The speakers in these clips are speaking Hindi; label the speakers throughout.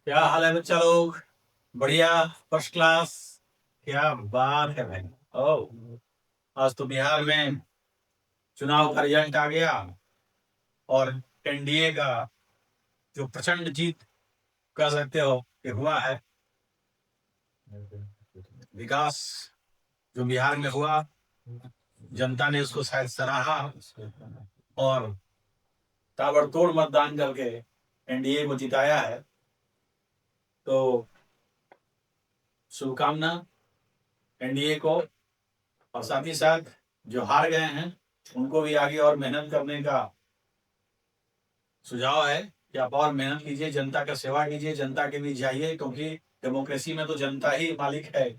Speaker 1: क्या हाल है बच्चा लोग? बढ़िया, फर्स्ट क्लास। क्या बात है भाई। ओ, आज तो बिहार में चुनाव का रिजल्ट आ गया और एनडीए का जो प्रचंड जीत कह सकते हो कि हुआ है। विकास जो बिहार में हुआ, जनता ने उसको शायद सराहा और ताबड़तोड़ मतदान करके एनडीए को जिताया है। तो शुभकामना एनडीए को, और साथ ही साथ जो हार गए हैं उनको भी आगे और मेहनत करने का सुझाव है कि आप और मेहनत कीजिए, जनता का सेवा कीजिए, जनता के बीच जाइए, क्योंकि डेमोक्रेसी में तो जनता ही मालिक है।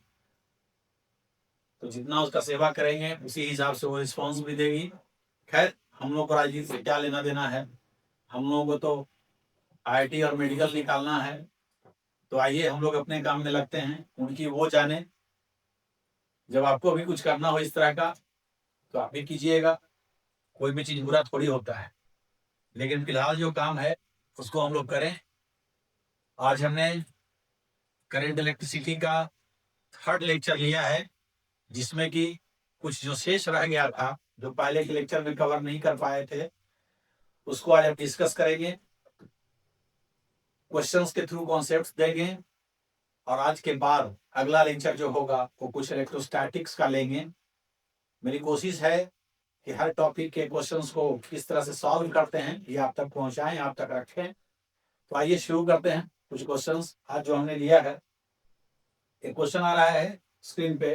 Speaker 1: तो जितना उसका सेवा करेंगे उसी हिसाब से वो रिस्पॉन्स भी देगी। खैर, हम लोग को राजनीति से क्या लेना देना है, हम लोगों को तो आईआईटी और मेडिकल निकालना है। तो आइए हम लोग अपने काम में लगते हैं, उनकी वो जाने। जब आपको भी कुछ करना हो इस तरह का तो आप भी कीजिएगा, कोई भी चीज बुरा थोड़ी होता है। लेकिन फिलहाल जो काम है उसको हम लोग करें। आज हमने करंट इलेक्ट्रिसिटी का थर्ड लेक्चर लिया है, जिसमें कि कुछ जो शेष रह गया था, जो पहले के लेक्चर में कवर नहीं कर पाए थे, उसको आज हम डिस्कस करेंगे, क्वेश्चंस के थ्रू कॉन्सेप्ट्स देंगे। और आज के बाद अगला लेक्चर जो होगा वो कुछ इलेक्ट्रोस्टैटिक्स का लेंगे। मेरी कोशिश है कि हर टॉपिक के क्वेश्चंस को किस तरह से सॉल्व करते हैं ये आप तक पहुंचाएं, आप तक रखें। तो आइए शुरू करते हैं कुछ क्वेश्चंस आज जो हमने लिया है। एक क्वेश्चन आ रहा है स्क्रीन पे।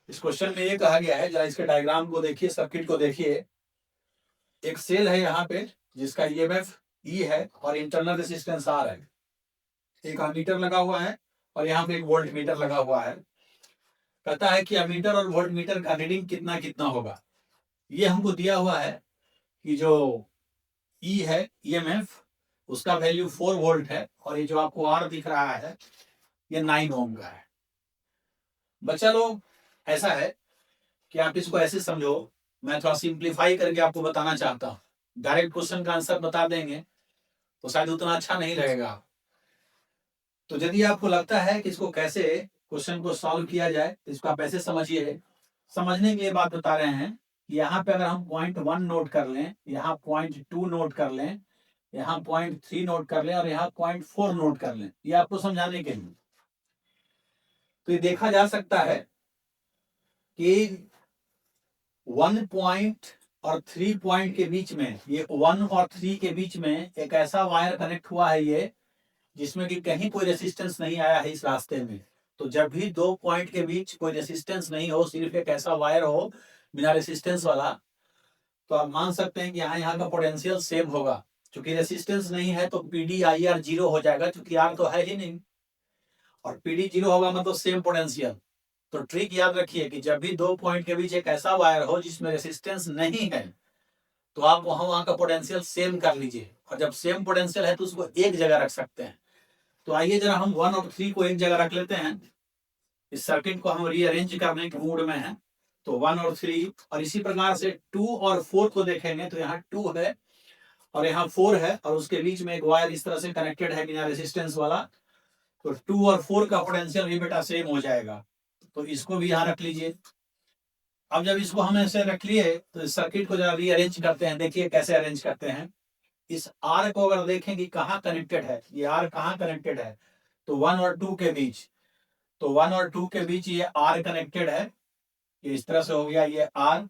Speaker 1: इस क्वेश्चन में ये कहा गया है, जरा इसके डायग्राम को देखिए, सर्किट को देखिए। एक सेल है यहाँ पे जिसका ईएमएफ ई है और इंटरनल रेजिस्टेंस आर है। एक अमीटर लगा हुआ है और यहाँ पे एक वोल्ट मीटर लगा हुआ है। कहता है कि अमीटर और वोल्ट मीटर का रीडिंग कितना कितना होगा। ये हमको दिया हुआ है कि जो ई है ईएमएफ, उसका वैल्यू 4 वोल्ट है और ये जो आपको आर दिख रहा है ये 9 ओम का है। बच्चा लोग, ऐसा है कि आप इसको ऐसे समझो, मैं थोड़ा सिंप्लीफाई करके आपको बताना चाहता हूँ। डायरेक्ट क्वेश्चन का आंसर बता देंगे तो शायद उतना अच्छा नहीं रहेगा। तो यदि आपको लगता है कि इसको कैसे क्वेश्चन को सॉल्व किया जाए तो इसको आप ऐसे समझिए। समझने के लिए बात बता रहे हैं कि यहाँ पे अगर हम .1 नोट कर लें, यहाँ .2 नोट कर लें, यहाँ .3 नोट कर लें और यहाँ .4 नोट कर लें, ये आपको समझाने के लिए। तो ये देखा जा सकता है कि 1 पॉइंट और 3 पॉइंट के बीच में, ये 1 और 3 के बीच में एक ऐसा वायर कनेक्ट हुआ है ये, जिसमें कि कहीं कोई रेसिस्टेंस नहीं आया है इस रास्ते में। तो जब भी 2 पॉइंट के बीच कोई रेसिस्टेंस नहीं हो, सिर्फ एक ऐसा वायर हो बिना रेसिस्टेंस वाला, तो आप मान सकते हैं कि यहाँ का पोटेंशियल सेम होगा। चूंकि रेसिस्टेंस नहीं है तो पीडी आई आर जीरो हो जाएगा, क्योंकि आर तो है ही नहीं, और पीडी जीरो होगा मतलब सेम पोटेंशियल। तो ट्रिक याद रखिए कि जब भी 2 पॉइंट के बीच एक ऐसा वायर हो जिसमें रेसिस्टेंस नहीं है, तो आप वहां का पोटेंशियल सेम कर लीजिए, और जब सेम पोटेंशियल है तो उसको एक जगह रख सकते हैं। तो आइए जरा हम 1 और 3 को एक जगह रख लेते हैं। इस सर्किट को हम रीअरेंज करने के मूड में हैं। तो 1 और 3, और इसी प्रकार से 2 और 4 को देखेंगे तो यहाँ 2 है और यहाँ 4 है, और उसके बीच में एक वायर इस तरह से कनेक्टेड है बिना रेसिस्टेंस वाला। तो 2 और 4 का पोटेंशियल भी बेटा सेम हो जाएगा। तो इसको भी यहाँ रख लीजिए। अब जब इसको हम ऐसे रख लिए तो इस सर्किट को जरा रीअरेंज करते हैं। देखिए कैसे अरेंज करते हैं। इस आर को अगर देखें कि कहाँ कनेक्टेड है, ये आर कहाँ कनेक्टेड है, तो 1 और 2 के बीच। तो 1 और 2 के बीच ये आर कनेक्टेड है, ये इस तरह से हो गया ये आर।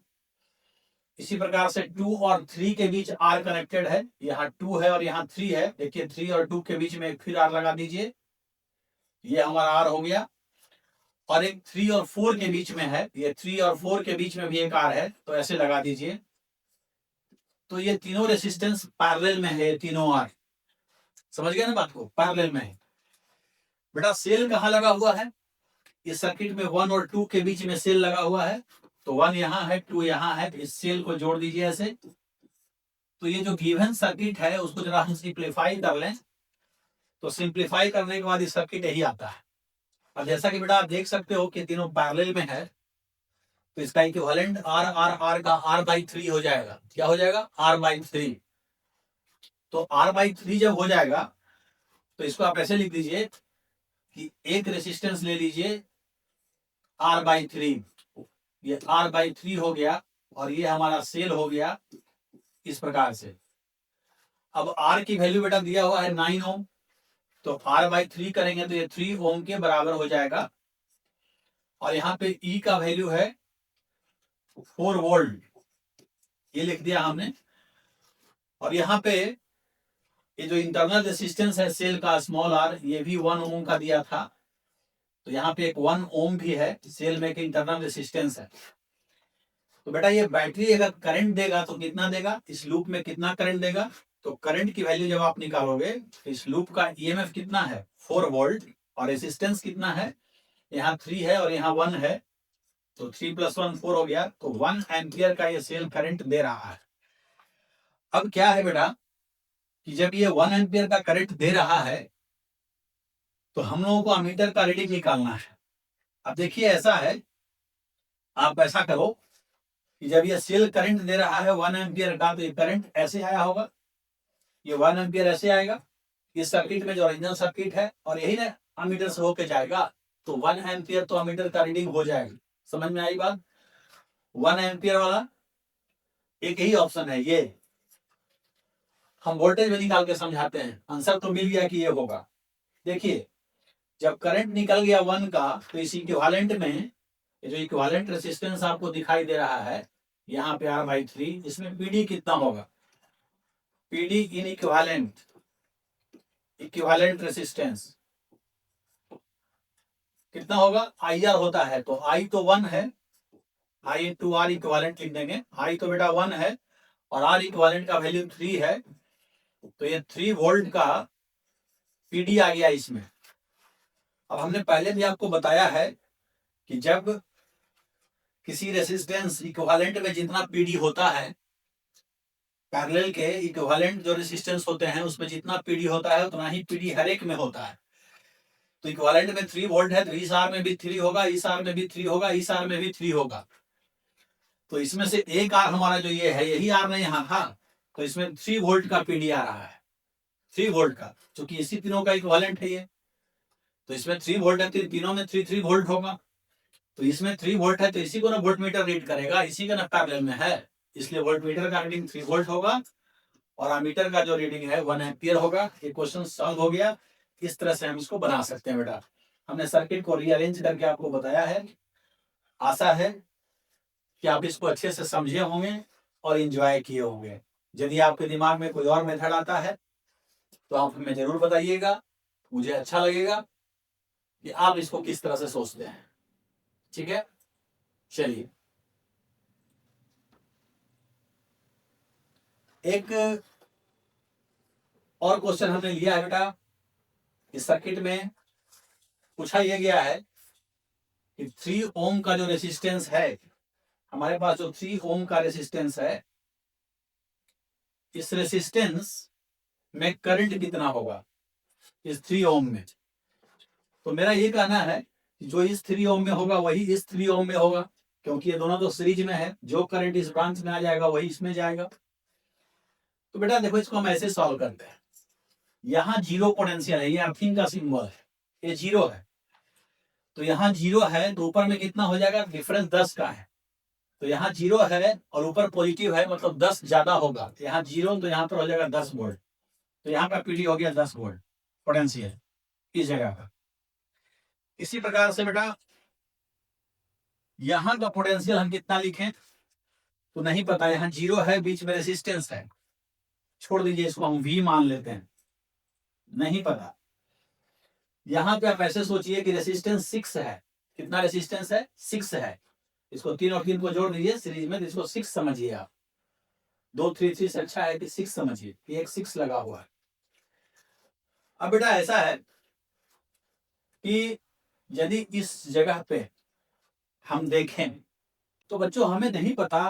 Speaker 1: इसी प्रकार से 2 और 3 के बीच आर कनेक्टेड है, यहाँ 2 है और यहाँ 3 है। देखिए 3 और 2 के बीच में एक फिर आर लगा दीजिए, ये हमारा आर हो गया। और एक 3 और 4 के बीच में है, ये 3 और 4 के बीच में भी एक आर है, तो ऐसे लगा दीजिए। तो ये तीनों रेसिस्टेंस पैरेलल में है, तीनों आर। समझ गए ना बात को, पैरेलल में है। बेटा सेल कहाँ लगा हुआ है, इस सर्किट में 1 और 2 के बीच में सेल लगा हुआ है। तो 1 यहाँ है, 2 यहाँ है, इस सेल को जोड़ दीजिए ऐसे। तो ये जो गिवन सर्किट है उसको जरा हम सिंप्लीफाई कर लें, तो सिंप्लीफाई करने के बाद इस सर्किट यही आता है। अब जैसा कि बेटा आप देख सकते हो कि तीनों पैरेलल में है, तो इसका इक्विवेलेंट आर आर आर का r/3 हो जाएगा। क्या हो जाएगा, r/3। तो r/3 जब हो जाएगा तो इसको आप ऐसे लिख दीजिए कि एक रेसिस्टेंस ले लीजिए R/3, ये R/3 हो गया और ये हमारा सेल हो गया इस प्रकार से। अब R की वैल्यू बेटा दिया हुआ है 9 ओम, तो R/3 करेंगे तो ये 3 ओम के बराबर हो जाएगा। और यहाँ पे E का वैल्यू है 4 वोल्ट, ये लिख दिया हमने। और यहाँ पे ये जो इंटरनल रेसिस्टेंस है सेल का स्मॉल r, ये भी 1 ओम का दिया था, तो यहाँ पे एक 1 ओम भी है सेल में, के इंटरनल रेसिस्टेंस है। तो बेटा ये बैटरी अगर करंट देगा तो कितना देगा, इस लूप में कितना करंट देगा, तो करंट की वैल्यू जब आप निकालोगे तो इस लूप का ईएमएफ कितना है 4 वोल्ट, और रेसिस्टेंस कितना है, यहाँ 3 है और यहाँ 1 है, तो 3 + 1 4 हो गया, तो 1 एम्पियर का ये सेल करंट दे रहा है। अब क्या है बेटा कि जब ये 1 एम्पियर का करंट दे रहा है तो हम लोगों को अमीटर का रीडिंग निकालना है। अब देखिए ऐसा है, आप ऐसा करो कि जब ये सेल करंट दे रहा है 1 एम्पियर का, तो ये करंट ऐसे आया होगा, ये 1 एम्पियर ऐसे आएगा इस सर्किट में जो ओरिजिनल सर्किट है, और यही ना अमीटर से होके जाएगा, तो 1 एम्पियर तो अमीटर का रीडिंग हो जाएगी। समझ में आई बात? 1 एम्पियर वाला एक ही ऑप्शन है, ये हम वोल्टेज में निकाल के समझाते हैं। आंसर तो मिल गया कि ये होगा। देखिए जब करंट निकल गया 1 का, तो इस इक्विवेलेंट में ये जो इक्विवेलेंट रेसिस्टेंस आपको दिखाई दे रहा है यहाँ पे R/3, इसमें पीडी कितना होगा, पीडी इन इक्विवेलेंट, इक्विवेलेंट रेसिस्टेंस कितना होगा, IR होता है, तो I तो 1 है, I × R इक्विवेलेंट लिख देंगे। I तो बेटा 1 है और R इक्विवेलेंट का वैल्यू 3 है, तो ये 3 वोल्ट का पीडी आ गया इसमें। अब हमने पहले भी आपको बताया है कि जब किसी रेसिस्टेंस इक्विवेलेंट में जितना पीडी होता है, पैरेलल के इक्विवेलेंट जो रेसिस्टेंस होते हैं उसमें जितना पीडी होता है उतना ही पीडी हर एक में होता है। तो इक्विवेलेंट में 3 वोल्ट है, तो इस आर में भी 3 होगा, इस आर में भी 3 होगा, इस आर में भी 3 होगा। तो इसमें से एक आर हमारा जो ये है, यही आर में यहाँ था, तो इसमें 3 वोल्ट का पीडी आ रहा है, 3 वोल्ट का, क्योंकि इसी तीनों का इक्विवेलेंट है ये। तो इसमें 3 वोल्ट है, तीनों में 3 वोल्ट होगा, तो इसमें 3 वोल्ट है, तो इसी को ना वोल्टमीटर रीड करेगा, इसी का ना पैरेलल में है, इसलिए वोल्टमीटर का रीडिंग 3 वोल्ट होगा और अमीटर का जो रीडिंग है 1 एम्पियर होगा। ये क्वेश्चन सॉल्व हो गया। इस तरह से हम इसको बना सकते हैं बेटा। हमने सर्किट को रीअरेंज करके आपको बताया है। आशा है कि आप इसको अच्छे से समझे होंगे और एंजॉय किए होंगे। यदि आपके दिमाग में कोई और मेथड आता है तो आप हमें जरूर बताइएगा, मुझे अच्छा लगेगा कि आप इसको किस तरह से सोचते हैं। ठीक है, चलिए एक और क्वेश्चन हमने लिया है बेटा। इस सर्किट में पूछा यह गया है कि 3 ओम का जो रेसिस्टेंस है, हमारे पास जो 3 ओम का रेसिस्टेंस है, इस रेसिस्टेंस में करंट कितना होगा इस 3 ओम में। तो मेरा ये कहना है कि जो इस 3 ओम में होगा वही इस 3 ओम में होगा, क्योंकि ये दोनों तो सीरीज में है, जो करंट इस ब्रांच में आ जाएगा वही इसमें जाएगा। तो बेटा देखो इसको हम ऐसे सॉल्व करते हैं। यहाँ 0 पोटेंशियल है, ये अर्थिंग का सिंबल है, ये 0 है, तो यहाँ 0 है, तो ऊपर में कितना हो जाएगा, डिफरेंस 10 का है, तो यहाँ 0 है और ऊपर पॉजिटिव है, मतलब 10 ज्यादा होगा, तो यहाँ 0, तो यहाँ पर हो जाएगा 10 वोल्ट, तो यहाँ का पीडी हो गया 10 वोल्ट पोटेंशियल इस जगह का। इसी प्रकार से बेटा यहाँ का पोटेंशियल हम कितना लिखें तो नहीं पता, यहाँ 0 है, बीच में रेसिस्टेंस है, छोड़ दीजिए, इसको हम V मान लेते हैं, नहीं पता। यहाँ पे आप ऐसे सोचिए कि रेसिस्टेंस 6 है, कितना रेसिस्टेंस है, 6 है, इसको 3 और 3 को जोड़ दीजिए सीरीज में, तो इसको 6 समझिए आप, 2 3 3 से अच्छा है कि 6 समझिए, ये एक 6 लगा हुआ है। अब बेटा ऐसा है कि यदि इस जगह पे हम देखें तो बच्चों हमें नहीं पता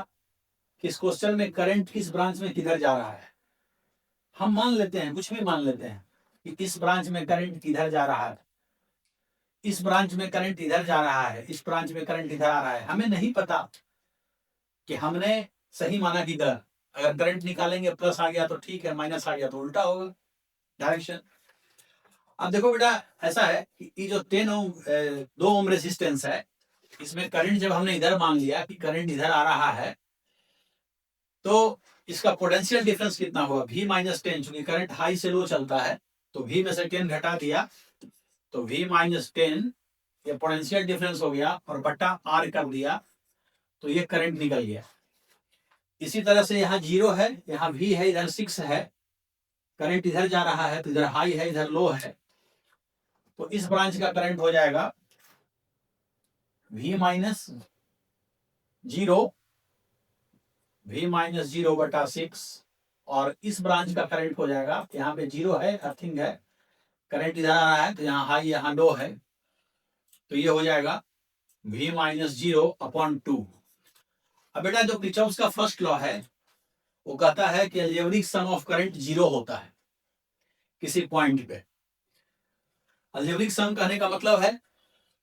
Speaker 1: कि इस क्वेश्चन में करंट किस ब्रांच में किधर जा रहा है। हम मान लेते हैं, कुछ भी मान लेते हैं कि इस ब्रांच में करंट किधर जा रहा है, इस ब्रांच में करंट इधर जा रहा है, इस ब्रांच में करंट इधर आ रहा है। हमें नहीं पता कि हमने सही माना किधर, अगर करंट निकालेंगे प्लस आ गया तो ठीक है, माइनस आ गया तो उल्टा होगा डायरेक्शन। अब देखो बेटा, ऐसा है कि ये जो 10 ओम 2 ओम रेजिस्टेंस है, इसमें करंट जब हमने इधर मान लिया कि करंट इधर आ रहा है, तो इसका पोटेंशियल डिफरेंस कितना होगा, V माइनस 10, चूंकि करंट हाई से लो चलता है तो V में से 10 घटा दिया तो V माइनस 10 ये पोटेंशियल डिफरेंस हो गया, और बट्टा R कर दिया तो ये करंट निकल गया। इसी तरह से यहाँ 0 है, यहाँ V है, इधर 6 है, करंट इधर जा रहा है तो इधर हाई है इधर लो है, तो इस ब्रांच का करंट हो जाएगा V माइनस 0, V माइनस 0 बटा 6, और इस ब्रांच का करंट हो जाएगा, यहाँ पे 0 है, अर्थिंग है, करंट इधर आ रहा है तो यहाँ हाई यहाँ लो है, तो ये हो जाएगा V माइनस 0 अपॉन 2। अब बेटा जो किरचॉफ का फर्स्ट लॉ है वो कहता है कि अलजेब्रिक सम ऑफ करंट 0 होता है किसी पॉइंट पे। अलजेब्रिक सम कहने का मतलब है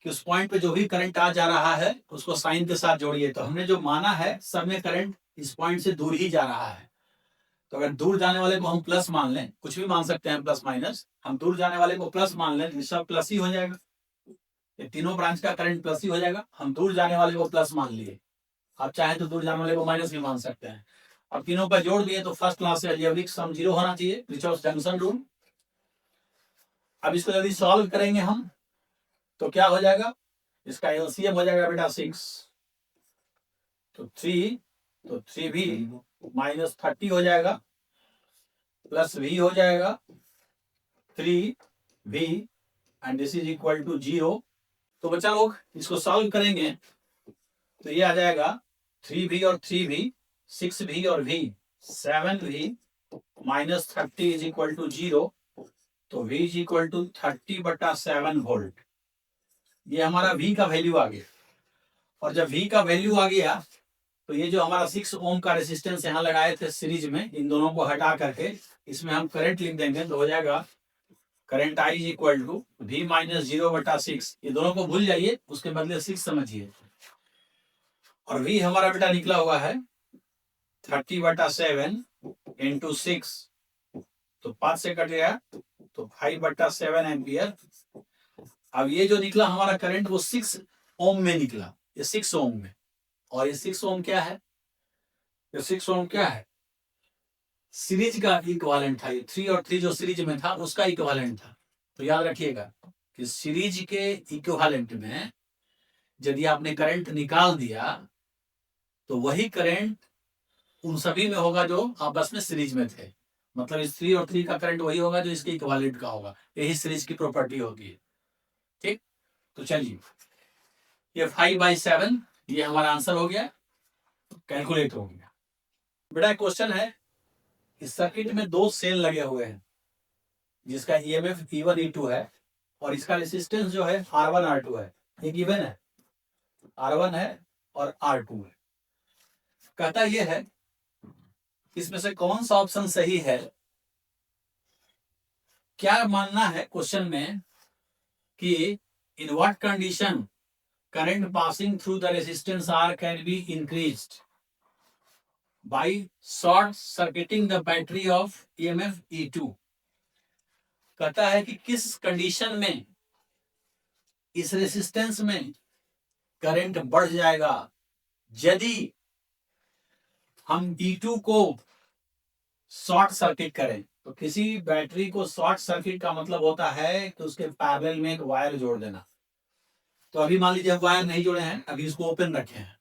Speaker 1: कि उस पॉइंट पे जो भी करंट आ जा रहा है उसको साइन के साथ जोड़िए। तो हमने जो माना है सब में करंट इस पॉइंट से दूर ही जा रहा है, तो अगर दूर जाने वाले को हम प्लस मान लें, कुछ भी मान सकते हैं प्लस माइनस, हम दूर जाने वाले को प्लस मान लें तो सब प्लस ही हो जाएगा, ये तीनों ब्रांच का करंट प्लस ही हो जाएगा। हम दूर जाने वाले को प्लस मान लिए, आप चाहे तो दूर जाने वाले को माइनस भी मान सकते हैं। अब तीनों पर जोड़ दिए तो फर्स्ट क्लास से अलजेब्रिक सम 0 होना चाहिए, किरचॉफ जंक्शन रूल। अब इसको यदि सॉल्व करेंगे हम तो क्या हो जाएगा, इसका एलसीएम हो जाएगा बेटा 6, तो 3V माइनस 30 हो जाएगा, प्लस V हो जाएगा 3V, and this is equal to 0। तो बच्चा लोग इसको सॉल्व करेंगे तो ये आ जाएगा 3V और 3V, 6V और V, 7V minus 30 is equal to 0, तो V is equal to 30/7 volt. ये हमारा V का वैल्यू आ गया, और जब V का वैल्यू आ गया तो ये जो हमारा 6 ओम का रेजिस्टेंस यहाँ लगाए थे सीरीज में, इन दोनों को हटा करके इसमें हम करंट लिख देंगे तो हो जाएगा current I is equal to V minus 0/6। ये दोनों को भूल जाइए, उसके बदले 6 समझिए, और V हमारा बेटा निकला हुआ है 30/7 इंटू 6, तो 5 से कट गया तो 5/7 एम्पियर। अब ये जो निकला हमारा करंट वो 6 ओम में निकला, ये 6 ओम में, और ये 6 ओम क्या है, ये 6 ओम क्या है, सीरीज का इक्विवेलेंट था, ये 3 और 3 जो सीरीज में था उसका इक्विवेलेंट था। तो याद रखिएगा कि सीरीज के इक्विवेलेंट में यदि आपने करंट निकाल दिया तो वही करंट उन सभी में होगा जो आपस में सीरीज में थे, मतलब इस 3 और 3 का करंट वही होगा जो इसके इक्विवेलेंट का होगा, यही सीरीज की प्रॉपर्टी होगी। ठीक, तो चलिए ये 5/7 ये हमारा आंसर हो गया, कैलकुलेट हो गया। बेटा क्वेश्चन है, इस सर्किट में 2 सेल लगे हुए हैं जिसका ईएमएफ E1 E2 है, और इसका रेजिस्टेंस जो है R1 R2 है, ये गिवन है, R1 है और R2 है। कहता ये है इसमें से कौन सा ऑप्शन सही है। क्या मानना है क्वेश्चन में कि in what condition current passing through the resistance R can be increased by short circuiting the battery of EMF E2। कहता है कि किस कंडीशन में इस रेजिस्टेंस में करंट बढ़ जाएगा यदि हम E2 को शॉर्ट सर्किट करें। तो किसी बैटरी को शॉर्ट सर्किट का मतलब होता है कि उसके पैरेलल में एक वायर जोड़ देना। तो अभी मान लीजिए वायर नहीं जोड़े हैं, अभी इसको ओपन रखे हैं।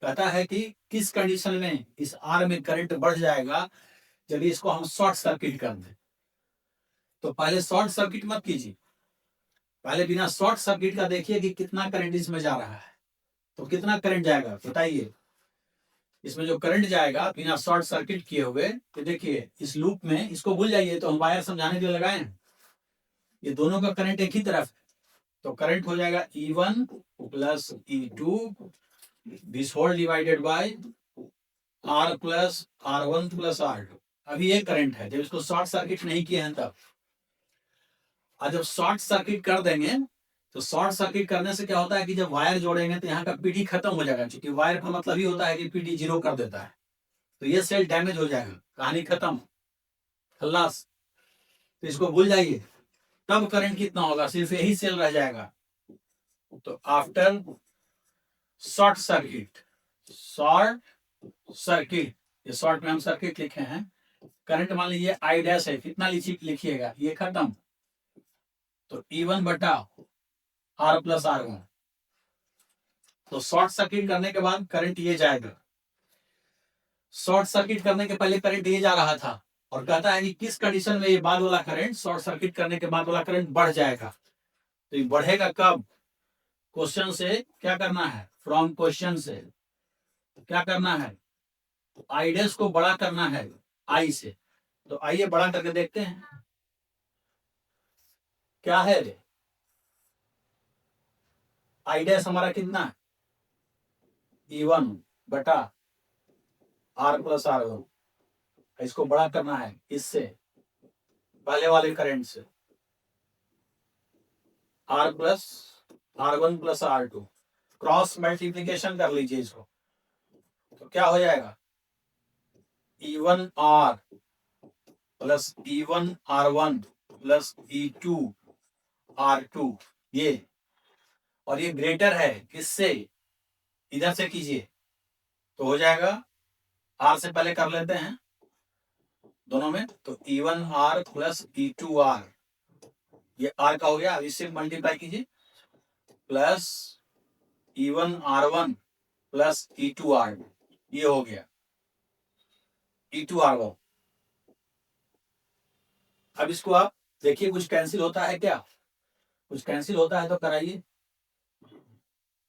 Speaker 1: कहता है कि किस कंडीशन में इस आर में करंट बढ़ जाएगा यदि इसको हम शॉर्ट सर्किट कर दें। तो पहले शॉर्ट सर्किट मत कीजिए, पहले बिना शॉर्ट सर्किट का देखिए कि कितना करंट इसमें जा रहा है। तो कितना करंट जाएगा बताइए, इसमें जो करंट जाएगा बिना शॉर्ट सर्किट किए हुए, तो देखिए इस लूप में, इसको भूल जाइए, तो हम वायर समझाने के लिए लगाए हैं, ये दोनों का करंट एक ही तरफ, तो करंट हो जाएगा E1 plus E2 this whole divided by R plus R1 plus R2। अभी ये करंट है जब इसको शॉर्ट सर्किट नहीं किए हैं तब। और जब शॉर्ट सर्किट कर देंगे तो शॉर्ट सर्किट करने से क्या होता है कि जब वायर जोड़ेंगे तो यहाँ का पीडी खत्म हो जाएगा, क्योंकि वायर का मतलब ही होता है कि पीडी 0 कर देता है, तो ये सेल डैमेज हो जाएगा, कहानी खत्म, खल्लास। तो इसको भूल जाइए, तब करंट कितना होगा, सिर्फ यही सेल रह जाएगा। तो आफ्टर शॉर्ट सर्किट, ये शॉर्ट में हम सर्किट लिखे हैं, करंट मान लीजिए आई डैश है, कितना लिखिएगा, ये खत्म, तो E1 बटा R प्लस R1। तो शॉर्ट सर्किट करने के बाद करंट ये जाएगा, शॉर्ट सर्किट करने के पहले करंट ये जा रहा था, और कहता है कि किस कंडीशन में ये बाद वाला करंट, शॉर्ट सर्किट करने के बाद वाला करंट बढ़ जाएगा। तो ये बढ़ेगा कब, क्वेश्चन से क्या करना है, फ्रॉम क्वेश्चन से क्या करना है, आई डैश को बड़ा करना है आई से। तो आइए बड़ा करके देखते हैं क्या है। आई डैश हमारा कितना है, E1 बटा R प्लस R1, इसको बड़ा करना है इससे, पहले वाले करंट से, R plus R1 plus R2, cross multiplication कर लीजिए इसको, तो क्या हो जाएगा, E1 R plus E1 R1 plus E2 R2, ये, और ये ग्रेटर है किससे, इधर से कीजिए तो हो जाएगा, R से पहले कर लेते हैं दोनों में, तो E1 R plus E2 R, ये R का हो गया, अब इससे मल्टीप्लाई कीजिए, plus E1 R1 plus E2 R, ये हो गया E2 R1। अब इसको आप देखिए कुछ कैंसिल होता है क्या, कुछ कैंसिल होता है तो कराइए,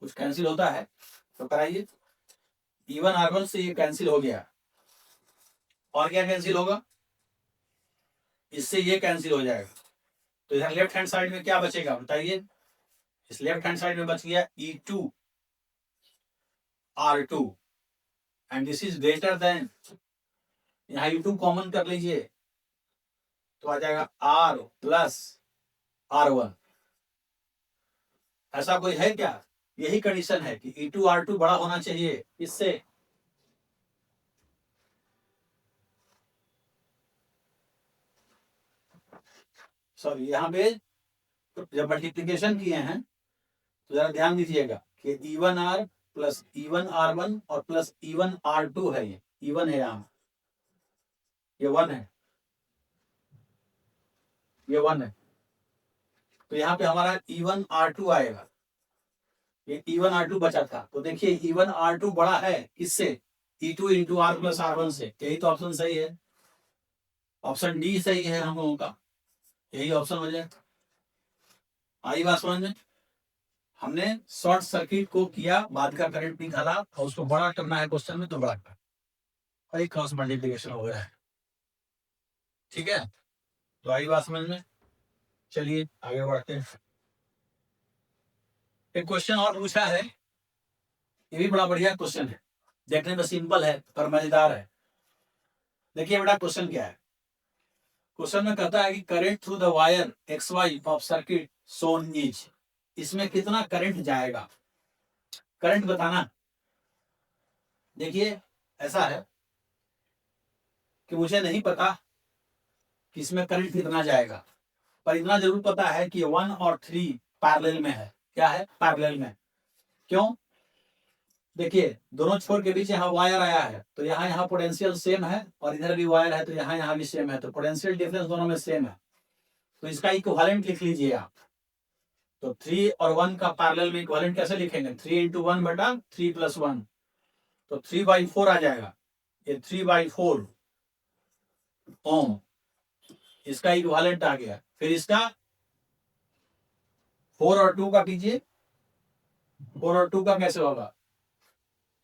Speaker 1: कुछ कैंसिल होता है तो कराइए। E1 R1 से ये कैंसिल हो गया, और क्या कैंसिल होगा, इससे ये कैंसिल हो जाएगा, तो इधर लेफ्ट हैंड साइड में क्या बचेगा बताइए, इस लेफ्ट हैंड साइड में बच गया E2 R2 and this is greater than, यहाँ E2 कॉमन कर लीजिए तो आ जाएगा R प्लस R1। ऐसा कोई है क्या, यही कंडीशन है कि E2 R2 बड़ा होना चाहिए इससे, सॉरी यहाँ पे जब मल्टीप्लीकेशन किए हैं तो जरा ध्यान दीजिएगा कि E1 R plus E1 R1 और प्लस E1 R2 है, ये E1 है, यहाँ ये 1 है, ये 1 है, तो यहाँ पे हमारा E1 R2 आएगा, ये E1 R2 बचा था, तो देखिए E1 R2 बड़ा है किससे, E2 into R plus R1 से, यही तो ऑप्शन सही है, ऑप्शन डी सही है हम लोगों का, यही ऑप्शन हो जाए। आई बात समझ में, हमने शॉर्ट सर्किट को किया, बाद का करंट निकाला और उसको बड़ा करना है क्वेश्चन में, तो बड़ा कर, और एक क्रॉस मल्टीप्लिकेशन हो गया है, ठीक है। तो आई बात समझ में, चलिए आगे बढ़ते हैं। एक क्वेश्चन और पूछा है, ये भी बड़ा बढ़िया क्वेश्चन है, देखने में सिंपल है पर मजेदार है। देखिए बेटा क्वेश्चन क्या है, क्वेश्चन में कहता है कि current through the wire XY of circuit Son is, इसमें कितना करंट जाएगा, करंट बताना। देखिए ऐसा है कि मुझे नहीं पता कि इसमें करंट कितना जाएगा, पर इतना जरूर पता है कि 1 और 3 पैरेलल में है, क्या है, पैरेलल में। क्यों, देखिए दोनों छोर के बीच यहाँ वायर आया है, तो यहाँ पोटेंशियल सेम है, और इधर भी वायर है तो यहाँ भी सेम है, तो पोटेंशियल डिफरेंस दोनों में सेम है, तो इसका इक्विवेलेंट लिख लीजिए आप। तो 3 और 1 का पैरेलल में इक्विवेलेंट कैसे लिखेंगे, 3 इंटू 1 बटा 3 प्लस 1, तो 3/4 आ जाएगा, ये 3/4 ओम, इसका इक्विवेलेंट आ गया। फिर इसका 4 और 2 का कीजिए, 4 और 2 का कैसे होगा,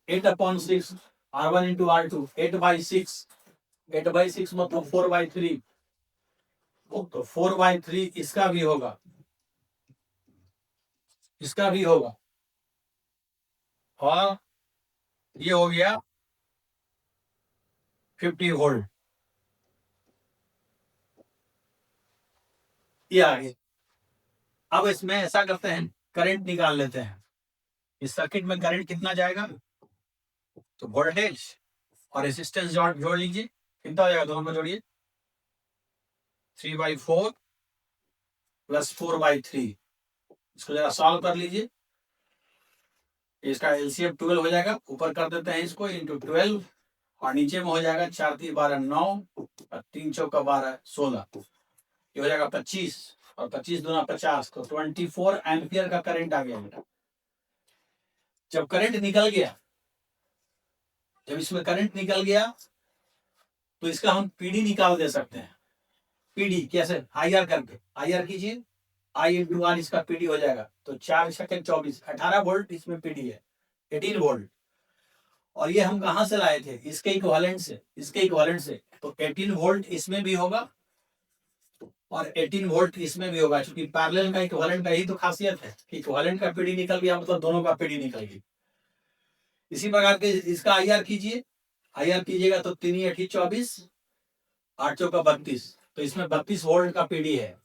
Speaker 1: 8/6 R1 इंटू R2, 8/6, 8/6 मतलब 4/3, तो 4/3 इसका भी होगा, इसका भी होगा, और ये हो गया 50 वोल्ट, ये आ गया। अब इसमें ऐसा करते हैं, करंट निकाल लेते हैं, इस सर्किट में करंट कितना जाएगा, तो वोल्टेज और रेजिस्टेंस जोड़ लीजिए, कितना हो जाएगा, दोनों को जोड़िए, 3/4 प्लस 4/3। इसको जरा सॉल्व कर लीजिए। इसका एलसीएम 12 हो जाएगा, ऊपर कर देते हैं इसको इंटू 12 और नीचे में हो जाएगा 4 3 12 9 और 3 चौका 12 16, ये हो जाएगा 25 और 25 दूना 50, तो 24 एम्पियर का करंट आ गया बेटा। जब करंट निकल गया, जब इसमें करंट निकल गया तो इसका हम पीडी निकाल दे सकते हैं। पीडी कैसे? आई आर करके, आई आर कीजिए, आई इंटू आर इसका पीडी हो जाएगा, तो 4 सेकंड 24, 18 वोल्ट इसमें पीडी है, 18 वोल्ट। और ये हम कहां से लाए थे? इसके इक्विवेलेंट से, इसके इक्विवेलेंट से। तो 18 वोल्ट इसमें भी होगा और 18 वोल्ट इसमें भी होगा, क्योंकि पैरेलल का इक्विवेलेंट का ही तो खासियत है कि इक्विवेलेंट का पीडी निकल गया मतलब दोनों का पीडी निकल गई। इसी प्रकार के इसका आई आर कीजिए, आई आर कीजिएगा तो 3 8 24, 8 चौका 32, तो इसमें 32 वोल्ट का पीडी है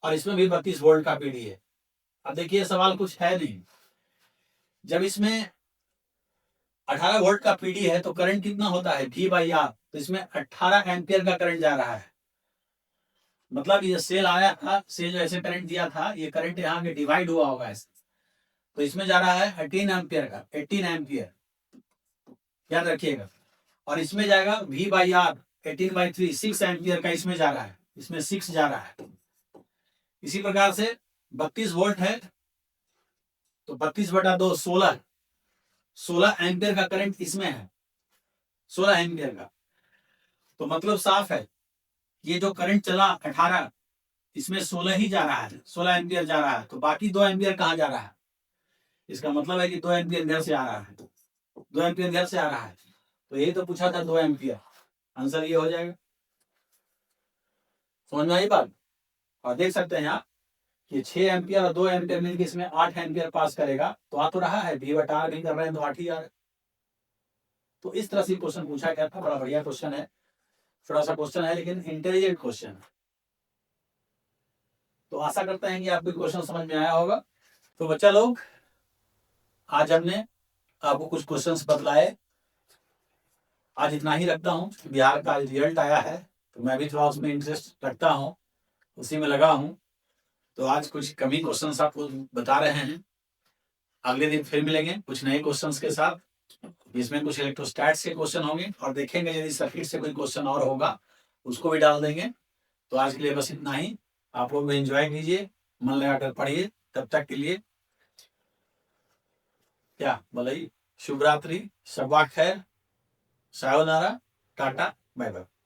Speaker 1: और इसमें भी 32 वोल्ट का पीडी है। अब देखिए सवाल कुछ है नहीं, जब इसमें 18 वोल्ट का पीडी है तो करंट कितना होता है? V बाई आर, तो इसमें 18 एम्पियर का करंट जा रहा है। मतलब ये सेल आया था, सेल जो ऐसे करंट दिया था, ये करंट यहाँ के डिवाइड हुआ होगा ऐसे, तो इसमें जा रहा है 18 एम्पियर का, 18 एम्पियर याद रखिएगा। और इसमें जाएगा V बाई आर 18/3, 6 एम्पियर का इसमें जा रहा है, इसमें 6 जा रहा है। इसी प्रकार से 32 वोल्ट है तो 32/2 16 एम्पियर का करंट इसमें है, 16 एम्पियर का। तो मतलब साफ है, ये जो करंट चला 18, इसमें 16 ही जा रहा है, 16 एम्पियर जा रहा है, तो बाकी 2 एम्पियर कहाँ जा रहा है? इसका मतलब है कि 2 एम्पियर इधर से आ रहा है, 2 एम्पियर इधर से आ रहा है, तो यही तो पूछा था 2 एम्पियर, आंसर ये हो जाएगा। समझ में आई बात? और देख सकते हैं आप कि 6 एम्पियर और 2 एम्पियर मिलकर इसमें 8 एम्पियर पास करेगा, तो आ तो रहा है, V/R भी कर रहे हैं तो 8 ही आ रहा है। तो इस तरह से क्वेश्चन पूछा गया था, बड़ा बढ़िया क्वेश्चन है, थोड़ा सा क्वेश्चन है लेकिन इंटेलिजेंट क्वेश्चन है। तो आशा करते हैं कि आपको क्वेश्चन समझ में आया होगा। तो बच्चा लोग, आज हमने आपको कुछ क्वेश्चंस बतलाए, आज इतना ही रखता हूँ। बिहार का रिजल्ट आया है तो मैं भी थोड़ा उसमें इंटरेस्ट रखता हूँ, उसी में लगा हूँ, तो आज कुछ कमी क्वेश्चंस आपको बता रहे हैं। अगले दिन फिर मिलेंगे कुछ नए क्वेश्चंस के साथ, इसमें कुछ इलेक्ट्रोस्टैट्स के क्वेश्चन होंगे और देखेंगे यदि सर्किट से कोई क्वेश्चन और होगा उसको भी डाल देंगे। तो आज के लिए बस इतना ही, आप लोग एंजॉय कीजिए, मन लगाकर पढ़िए। तब तक के लिए क्या बोले, शुभ रात्रि, शब्बा खैर, सायोनारा, टाटा, बाय बाय।